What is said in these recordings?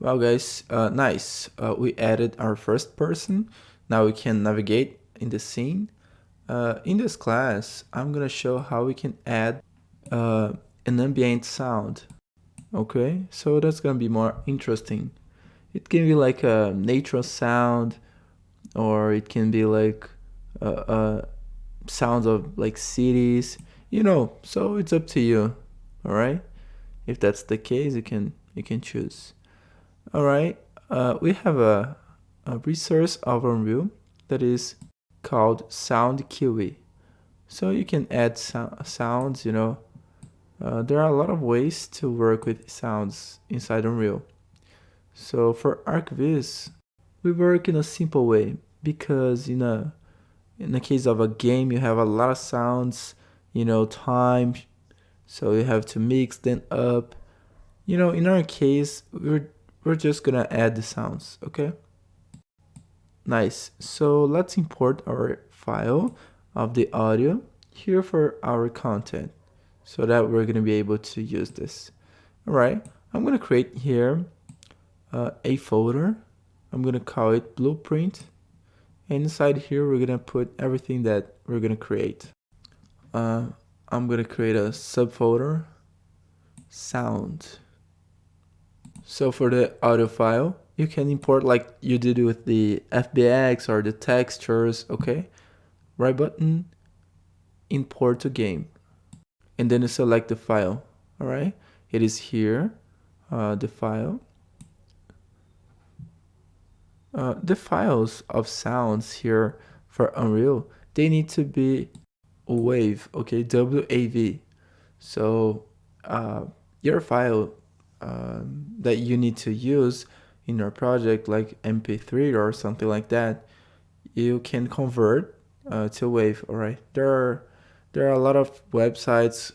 Well, guys, nice. We added our first person. Now we can navigate in the scene. In this class, I'm gonna show how we can add uh, an ambient sound. Okay, so that's gonna be more interesting. It can be like a natural sound, or it can be like sounds of like cities. So it's up to you. All right. If that's the case, you can choose. All right. We have a resource of Unreal that is called Sound QE. So you can add sounds. There are a lot of ways to work with sounds inside Unreal. So for ArcViz, we work in a simple way because in the case of a game, you have a lot of sounds, time, so you have to mix them up. In our case, we're just gonna add the sounds, okay? Nice. So let's import our file of the audio here for our content so that we're gonna be able to use this. All right, I'm gonna create here a folder. I'm gonna call it blueprint. And inside here, we're gonna put everything that we're gonna create. I'm gonna create a subfolder, sound. So for the audio file, you can import like you did with the FBX or the textures, okay? Right button, import to game. And then you select the file, all right? It is here, the file. The files of sounds here for Unreal, they need to be wave, okay? WAV. So your file that you need to use in your project, like MP3 or something like that, you can convert to wave. All right, there are a lot of websites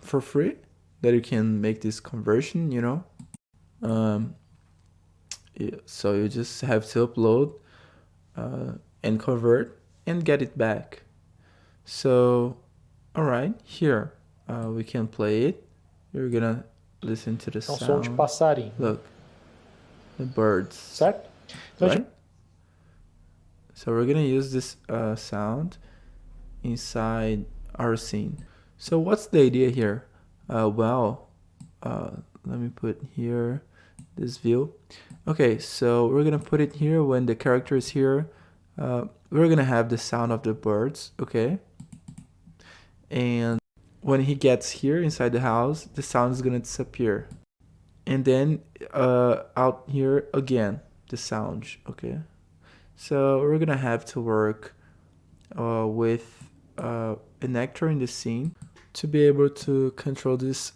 for free that you can make this conversion. So you just have to upload and convert and get it back. So all right, here we can play it. You're gonna listen to the É um som de sound. passarinho, Look, the birds, certo? Então, right? So we're gonna use this sound inside our scene. So what's the idea here? Let me put here this view. Okay, so we're gonna put it here when the character is here. We're gonna have the sound of the birds, okay? And when he gets here inside the house, the sound is gonna disappear. And then out here again, the sound, okay? So we're gonna have to work with an actor in the scene to be able to control this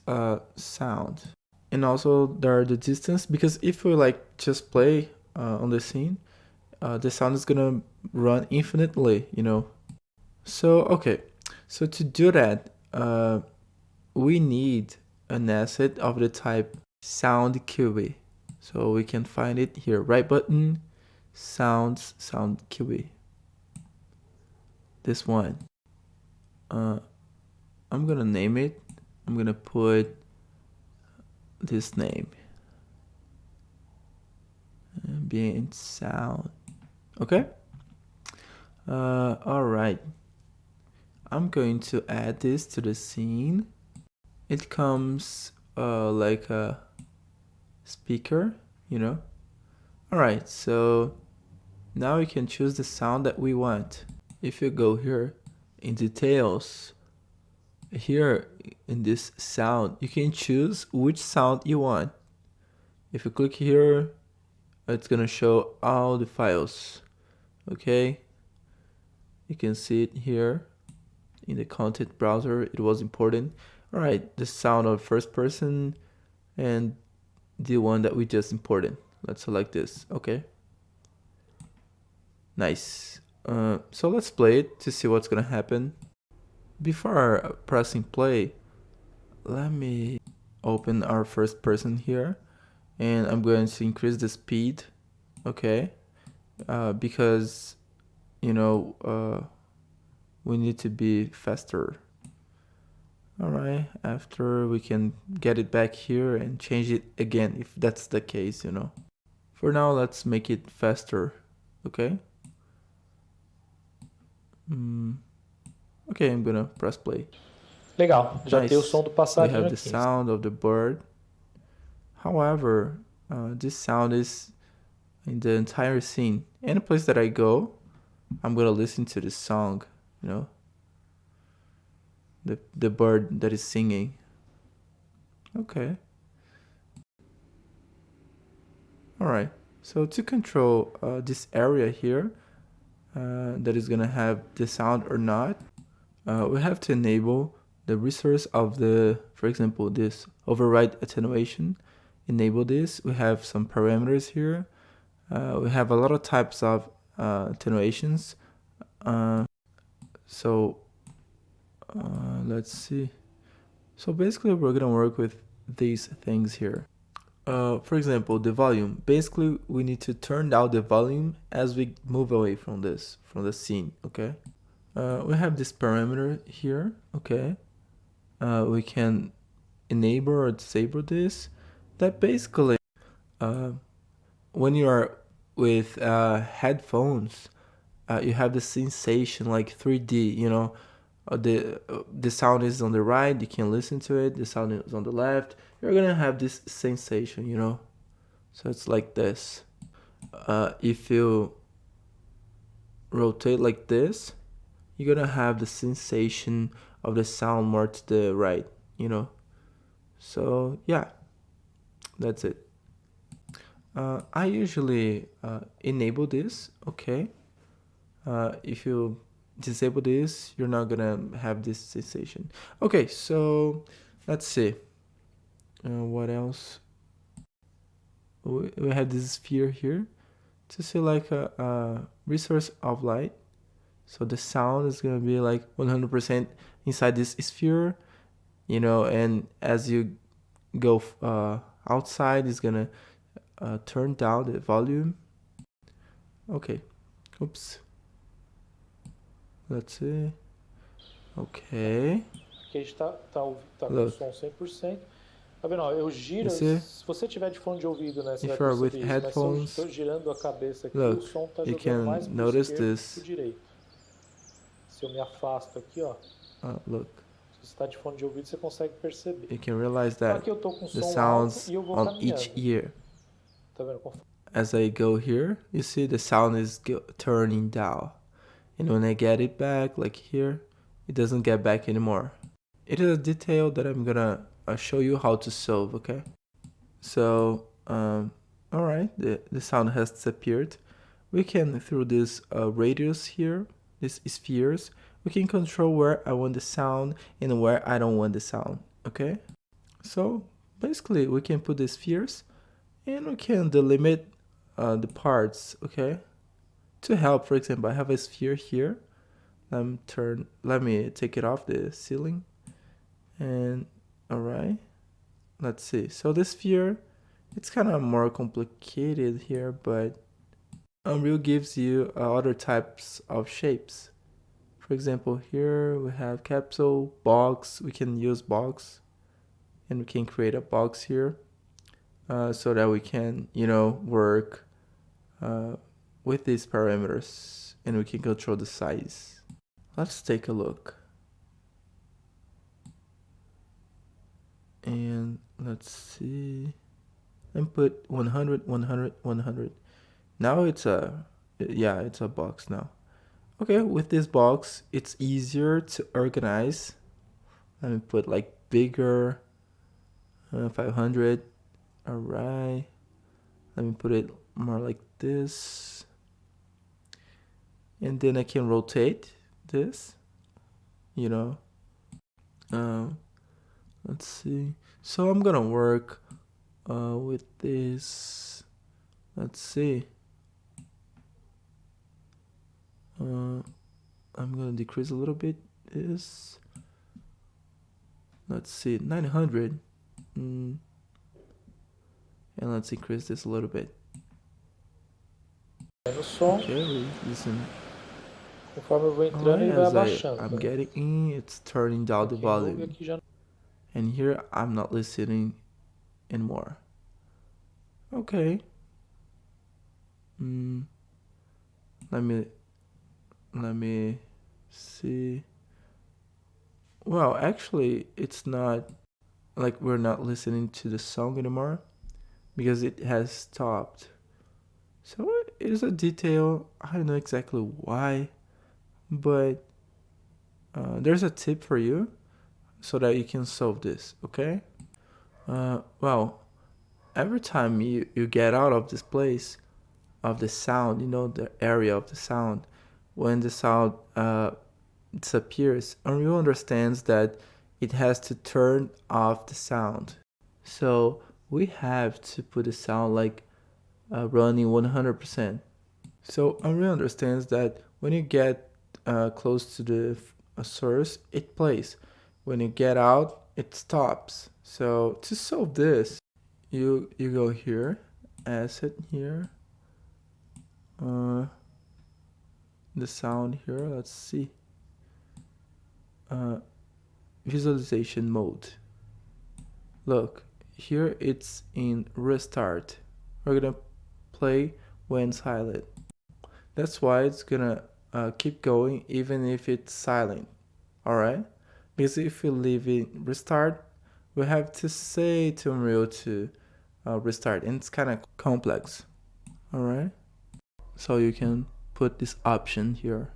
sound. And also there are the distance, because if we like just play on the scene, the sound is gonna run infinitely, So okay, so to do that, we need an asset of the type sound QE. So we can find it here, right button, sound QE. This one. I'm gonna name it. I'm gonna put this name. Ambient sound. Okay. All right. I'm going to add this to the scene. It comes like a speaker, All right. So now we can choose the sound that we want. If you go here in details, here in this sound, you can choose which sound you want. If you click here, it's gonna show all the files. Okay, you can see it here in the content browser. It was important. All right, the sound of first person and the one that we just imported. Let's select this. Okay, nice. So let's play it to see what's gonna happen. Before pressing play, let me open our first person here, and I'm going to increase the speed, okay? Because we need to be faster. All right, after we can get it back here and change it again if that's the case. For now, let's make it faster, okay? Okay, I'm gonna press play. Legal, já tem o Nice. som do We passarinho have the aqui. sound of the bird. However, this sound is in the entire scene. Any place that I go, I'm gonna listen to the song, you know, the bird that is singing. Okay. All right. So to control this area here, that is gonna have the sound or not, we have to enable the resource of the, for example, this override attenuation. Enable this. We have some parameters here. We have a lot of types of attenuations. So let's see. So basically, we're gonna work with these things here. For example, the volume. Basically, we need to turn down the volume as we move away from the scene, okay? We have this parameter here, okay? We can enable or disable this. That basically, when you are with headphones, you have the sensation like 3D, you know? The sound is on the right, you can listen to it. The sound is on the left. You're gonna have this sensation, you know? So it's like this. If you rotate like this, you're gonna have the sensation of the sound more to the right, you know? So yeah, that's it. I usually enable this, okay? If you disable this, you're not gonna have this sensation. Okay, so let's see. What else? We have this sphere here to see like a resource of light. So the sound is gonna be like 100% inside this sphere, you know, and as you go outside, it's gonna turn down the volume. Okay, oops. Let's see. Okay. Aqui a gente tá com o Look. som 100%. Tá vendo? Ó, eu giro. See? Se você tiver de fone de ouvido, né, você If vai you're with perceber isso. Mas se eu headphones, estou girando a cabeça aqui, look, o som tá you jogando mais can pro notice esquerdo que this. pro direito. Se eu me afasto aqui, ó. Look, Se você tá de fone de ouvido, você consegue perceber. you can realize Então that aqui eu tô com the som alto sounds e eu vou on caminhando. each ear. Tá vendo? As I go here, you see the sound is turning down. And when I get it back, like here, it doesn't get back anymore. It is a detail that I'm gonna show you how to solve, okay? So, alright, the sound has disappeared. We can, through this radius here, these spheres, we can control where I want the sound and where I don't want the sound, okay? So, basically, we can put the spheres and we can delimit the parts, okay? To help, for example, I have a sphere here. Let me take it off the ceiling. And alright, let's see. So the sphere, it's kind of more complicated here, but Unreal gives you other types of shapes. For example, here we have capsule, box. We can use box, and we can create a box here, so that we can, you know, work with these parameters, and we can control the size. Let's take a look. And let's see. And put 100, 100, 100. Now it's a box now. Okay, with this box, it's easier to organize. Let me put like bigger, 500. All right. Let me put it more like this. And then I can rotate this, you know. Let's see. So I'm gonna work with this. Let's see. I'm gonna decrease a little bit this. Let's see, 900. And let's increase this a little bit. Okay, listen. Conforme eu vou entrando, ele vai abaixando. I'm getting in, it's turning down the volume. And here I'm not listening anymore. Okay. let me see. Well, actually, it's not like we're not listening to the song anymore because it has stopped. So it is a detail. I don't know exactly why, but there's a tip for you so that you can solve this, okay? Well, every time you get out of this place of the sound, the area of the sound, when the sound disappears, Unreal understands that it has to turn off the sound. So we have to put the sound like running 100%. So Unreal understands that when you get close to the source, it plays. When you get out, it stops. So to solve this, you go here, asset here, the sound here. Let's see. Visualization mode. Look, here it's in restart. We're gonna play when silent. That's why it's gonna keep going even if it's silent. Alright? Because if we leave it restart, we have to say to Unreal to restart, and it's kind of complex. Alright? So you can put this option here,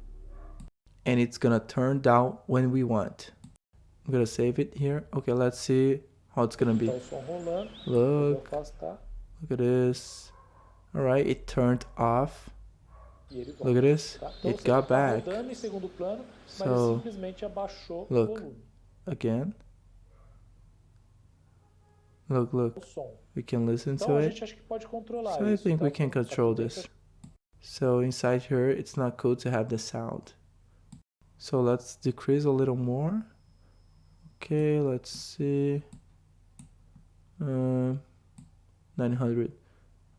and it's gonna turn down when we want. I'm gonna save it here. Okay, let's see how it's gonna be. Look at this. Alright, it turned off. Look at this. It got back. So look again. Look. We can listen to it. So I think we can control this. So inside here, it's not cool to have the sound. So let's decrease a little more. Okay, let's see. 900.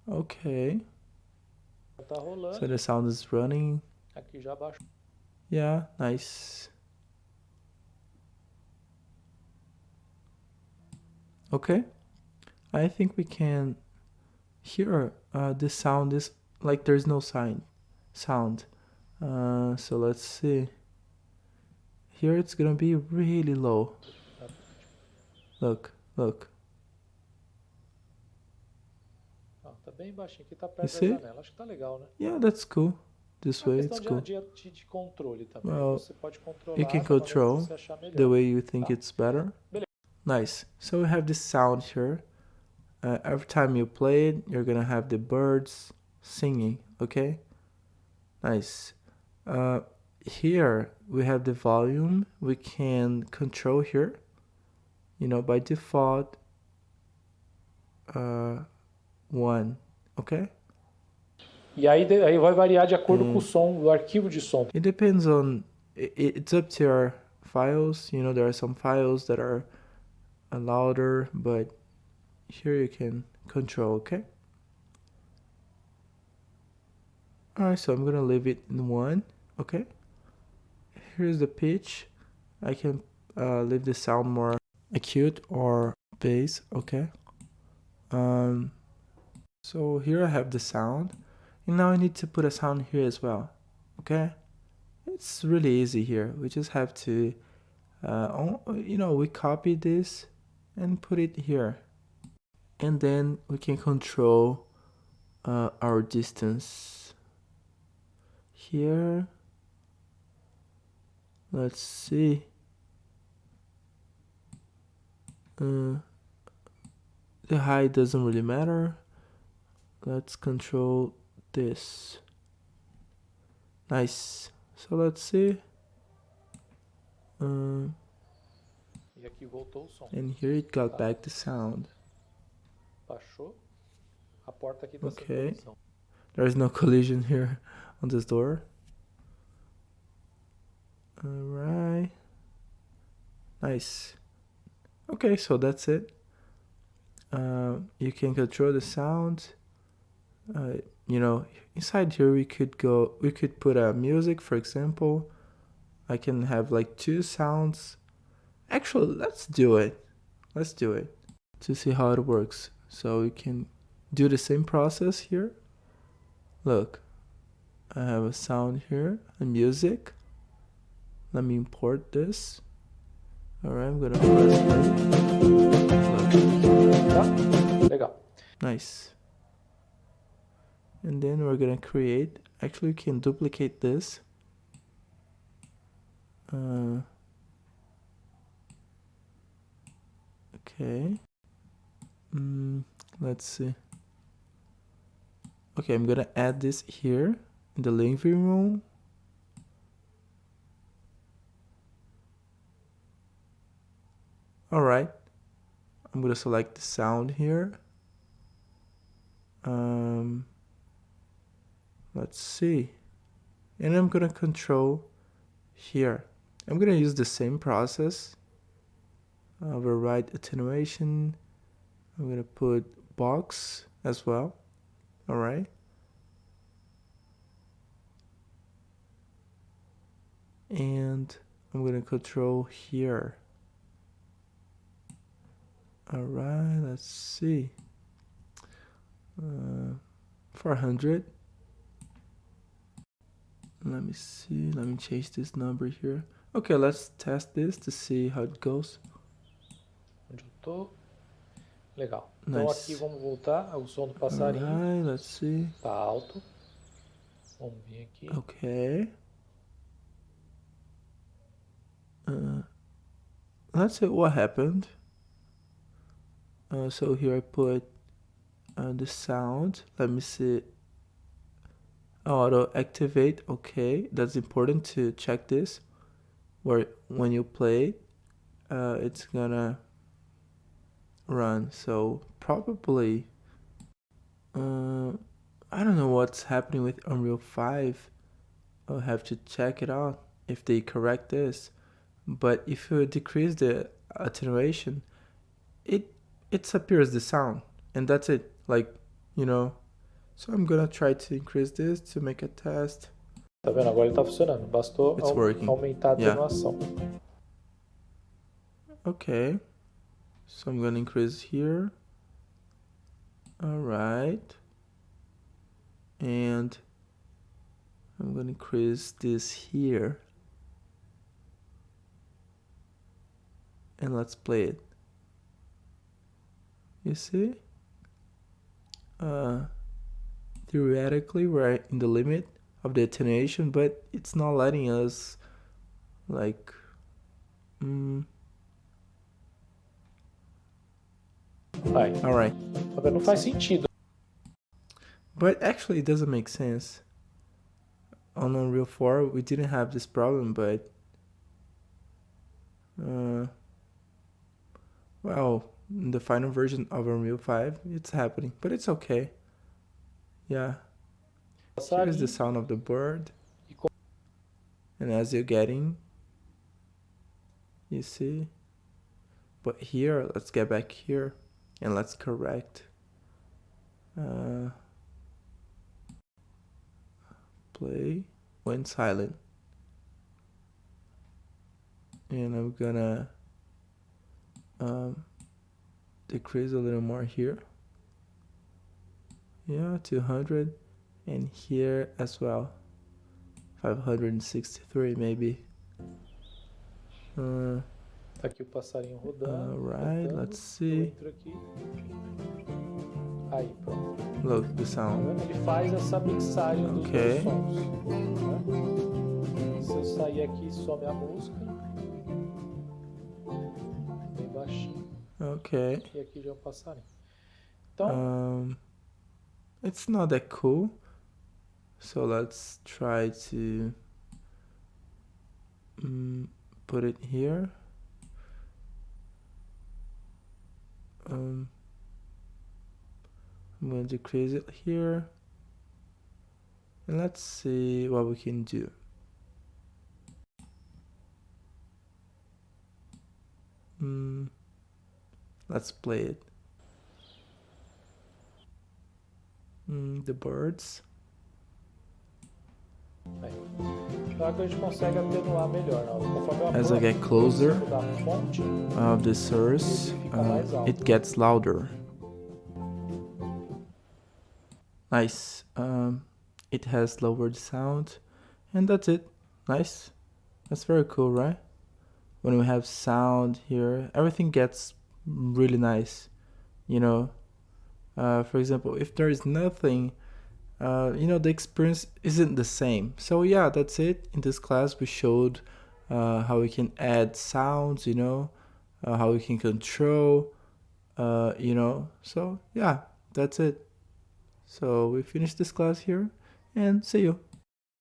Okay. So the sound is running. Yeah, nice. Okay. I think we can hear the sound is like there's no sound. So let's see. Here it's gonna be really low. Look. Tá bem baixinho aqui, tá perto You da see? janela. Acho que tá legal, né? Yeah, that's cool. This way it's cool. De controle também. Well, Você pode controlar you can da maneira que control você achar melhor. the way you think it's better. Beleza. Nice. So we have this sound here. Every time you play it, you're gonna have the birds singing, okay? Nice. Here we have the volume. We can control here. By default, 1, okay? E aí vai variar de acordo com o som, o arquivo de som. It depends on, it's up to your files. There are some files that are louder, but here you can control, okay? Alright, so I'm gonna leave it in 1, okay? Here's the pitch. I can leave the sound more acute or bass, okay? So here I have the sound, and now I need to put a sound here as well, okay? It's really easy here. We just have to, we copy this and put it here, and then we can control our distance here. Let's see. The height doesn't really matter. Let's control this. Nice. So let's see. E aqui voltou o som. And here it got back the sound. Baixou. A porta aqui tá sem Okay. colisão. There's no collision here on this door. Alright. Nice. Okay, so that's it. You can control the sound. Inside here we could put a music, for example. I can have like 2 sounds. Actually, let's do it to see how it works. So we can do the same process here. Look, I have a sound here, a music. Let me import this. Alright, I'm gonna press play. Tá? Legal. Nice. And then we're gonna create, actually we can duplicate this. Okay. Let's see. Okay, I'm gonna add this here in the living room. Alright. I'm gonna select the sound here. Let's see. And I'm gonna control here. I'm gonna use the same process. Override attenuation. I'm gonna put box as well. Alright. And I'm gonna control here. Alright, let's see. 400. Let me see. Let me change this number here. Okay, let's test this to see how it goes. Onde eu tô? Legal. Então Nice. aqui vamos voltar ao som do passarinho. Alright, let's see. Tá alto. Vamos vir aqui. Okay. Let's see what happened. So here I put the sound. Let me see. Auto activate. Okay, that's important to check this. Where when you play, it's gonna run. So probably, I don't know what's happening with Unreal 5. I'll have to check it out if they correct this. But if you decrease the attenuation, it appears the sound, and that's it. Like, you know. So I'm gonna try to increase this to make a test. Tá vendo? Agora ele tá funcionando. Bastou aumentar a atenuação. Okay. So I'm gonna increase here. Alright. And I'm gonna increase this here. And let's play it. You see? Theoretically, we're in the limit of the attenuation, but it's not letting us, like, Vai. Alright. Tá vendo? Não faz sentido. But actually, it doesn't make sense. On Unreal 4, we didn't have this problem, but well, in the final version of Unreal 5, it's happening, but it's okay. Yeah. Here's the sound of the bird. And as you're getting, you see. But here, let's get back here and let's correct. Play when silent. And I'm gonna decrease a little more here. Yeah, 200. And here as well. 563 maybe. Tá aqui o passarinho rodando. Alright, let's see. Eu entro aqui. Aí, pronto. Look, the sound. Ele faz essa mixagem dos dois sons. Né? Se eu sair aqui, some a música. Bem baixinho. Okay. E aqui já é um passarinho. Então, it's not that cool. So let's try to put it here. I'm going to decrease it here. And let's see what we can do. Let's play it. The birds. Então a gente consegue atenuar melhor. Conforme as I get closer da fonte, of the source, it gets louder. Nice. it has lowered sound, and that's it. Nice. That's very cool, right? When we have sound here, everything gets really nice, you know. For example, if there is nothing, the experience isn't the same. So yeah, that's it. In this class, we showed how we can add sounds, how we can control, So yeah, that's it. So we finished this class here, and see you.